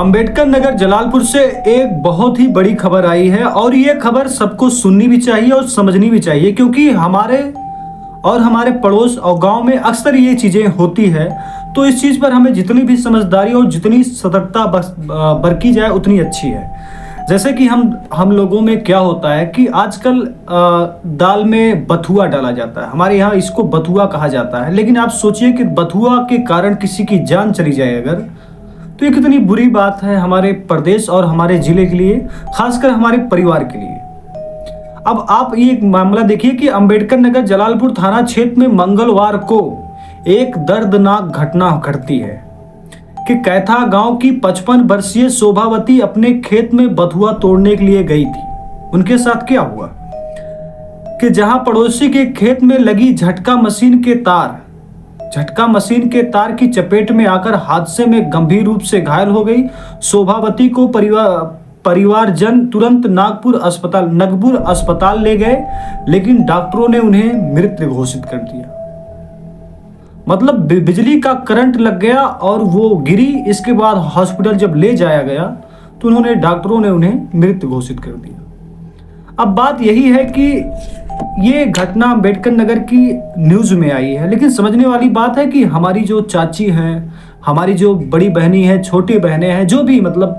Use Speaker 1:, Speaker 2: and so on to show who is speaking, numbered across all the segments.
Speaker 1: अंबेडकर नगर जलालपुर से एक बहुत ही बड़ी खबर आई है और ये खबर सबको सुननी भी चाहिए और समझनी भी चाहिए, क्योंकि हमारे पड़ोस और गांव में अक्सर ये चीज़ें होती है। तो इस चीज़ पर हमें जितनी भी समझदारी और जितनी सतर्कता बरती जाए उतनी अच्छी है। जैसे कि हम लोगों में क्या होता है कि आजकल दाल में बथुआ डाला जाता है, हमारे यहाँ इसको बथुआ कहा जाता है। लेकिन आप सोचिए कि बथुआ के कारण किसी की जान चली जाए अगर, तो ये कितनी बुरी बात है हमारे प्रदेश और हमारे जिले के लिए, खासकर हमारे परिवार के लिए। अब आप ये मामला देखिए कि अंबेडकर नगर जलालपुर थाना क्षेत्र में मंगलवार को एक दर्दनाक घटना घटती है कि कैथा गांव की 55 वर्षीय शोभावती अपने खेत में बथुआ तोड़ने के लिए गई थी। उनके साथ क्या हुआ कि जहां पड़ोसी के खेत में लगी झटका मशीन के तार की चपेट में आकर हादसे में गंभीर रूप से घायल हो गई। शोभावती को परिवारजन तुरंत नगपुर अस्पताल ले गए, लेकिन डॉक्टरों ने उन्हें मृत घोषित कर दिया। मतलब बिजली का करंट लग गया और वो गिरी। इसके बाद हॉस्पिटल जब ले जाया गया तो डॉक्टरों ने उन्हें मृत घोषित कर दिया। अब बात यही है कि ये घटना अंबेडकर नगर की न्यूज में आई है, लेकिन समझने वाली बात है कि हमारी जो चाची हैं, हमारी जो बड़ी बहनी है, छोटी बहनें हैं, जो भी मतलब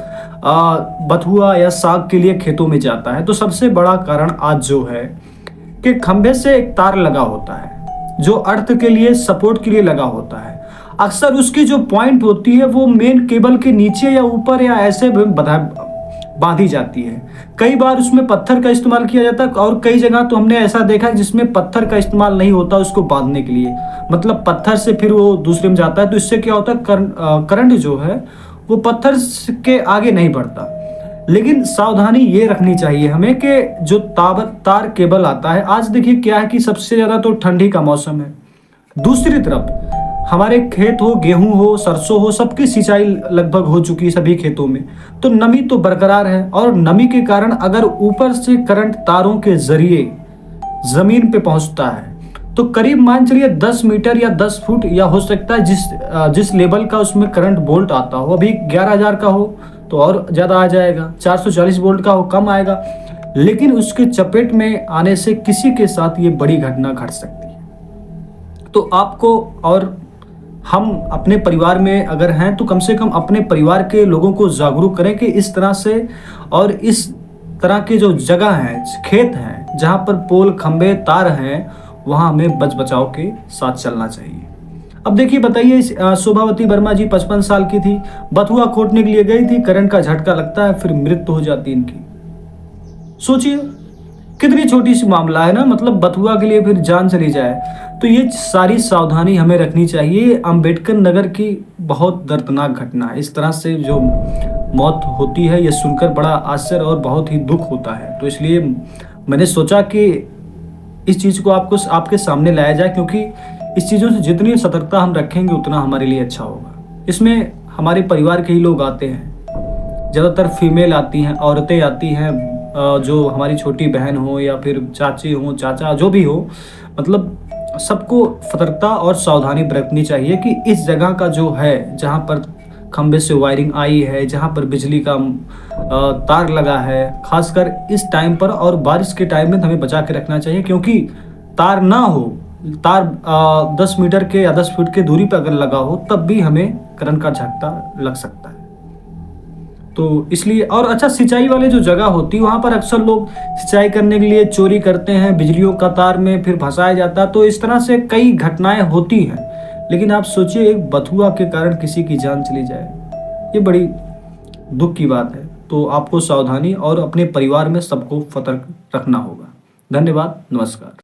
Speaker 1: बथुआ या साग के लिए खेतों में जाता है, तो सबसे बड़ा कारण आज जो है कि खंभे से एक तार लगा होता है जो अर्थ के लिए, सपोर्ट के लिए लगा होता है। अक्सर उसकी जो पॉइंट होती है वो मेन केबल के नीचे या ऊपर या ऐसे बांधी जाती है। कई बार उसमें पत्थर का इस्तेमाल किया जाता है और कई जगह तो हमने ऐसा देखा है जिसमें पत्थर का इस्तेमाल नहीं होता उसको बांधने के लिए, मतलब पत्थर से फिर वो दूसरे में जाता है। तो इससे क्या होता है, करंट जो है वो पत्थर के आगे नहीं बढ़ता। लेकिन सावधानी ये रखनी चाहिए हमें कि जो तार केबल आता है, आज देखिए क्या है कि सबसे ज़्यादा तो ठंडी का मौसम है, दूसरी तरफ हमारे खेत हो, गेहूं हो, सरसों हो, सबकी सिंचाई लगभग हो चुकी है सभी खेतों में, तो नमी तो बरकरार है। और नमी के कारण अगर ऊपर से करंट तारों के जरिए जमीन पे पहुंचता है तो करीब मान चलिए 10 मीटर या 10 फुट, या हो सकता है जिस लेवल का उसमें करंट वोल्ट आता हो, अभी 11,000 का हो तो और ज़्यादा आ जाएगा, 440 वोल्ट का हो कम आएगा। लेकिन उसके चपेट में आने से किसी के साथ ये बड़ी घटना घट सकती है। तो आपको और हम अपने परिवार में अगर हैं तो कम से कम अपने परिवार के लोगों को जागरूक करें कि इस तरह से और इस तरह के जो जगह हैं, खेत हैं, जहाँ पर पोल, खंबे, तार हैं, वहाँ हमें बचाव के साथ चलना चाहिए। अब देखिए, बताइए, शोभावती वर्मा जी 55 साल की थी, बथुआ खोदने के लिए गई थी, करंट का झटका लगता है, फिर मृत्यु हो जाती इनकी। सोचिए कितनी छोटी सी मामला है ना, मतलब बथुआ के लिए फिर जान चली जाए। तो ये सारी सावधानी हमें रखनी चाहिए। अंबेडकर नगर की बहुत दर्दनाक घटना है, इस तरह से जो मौत होती है ये सुनकर बड़ा आश्चर्य और बहुत ही दुख होता है। तो इसलिए मैंने सोचा कि इस चीज़ को आपके सामने लाया जाए, क्योंकि इस चीज़ों से जितनी सतर्कता हम रखेंगे उतना हमारे लिए अच्छा होगा। इसमें हमारे परिवार के ही लोग आते हैं, ज़्यादातर फीमेल आती हैं, औरतें आती हैं, जो हमारी छोटी बहन हो या फिर चाची हो, चाचा, जो भी हो, मतलब सबको सतर्कता और सावधानी बरतनी चाहिए कि इस जगह का जो है, जहाँ पर खंबे से वायरिंग आई है, जहाँ पर बिजली का तार लगा है, खासकर इस टाइम पर और बारिश के टाइम में हमें बचा के रखना चाहिए, क्योंकि तार ना हो, तार 10 मीटर के या 10 फीट के दूरी पर अगर लगा हो तब भी हमें करंट का झटका लग सकता है। तो इसलिए, और अच्छा, सिंचाई वाले जो जगह होती है वहाँ पर अक्सर लोग सिंचाई करने के लिए चोरी करते हैं, बिजलियों का तार में फिर फंसाया जाता है। तो इस तरह से कई घटनाएं होती हैं। लेकिन आप सोचिए, एक बथुआ के कारण किसी की जान चली जाए, ये बड़ी दुख की बात है। तो आपको सावधानी और अपने परिवार में सबको सतर्क रखना होगा। धन्यवाद, नमस्कार।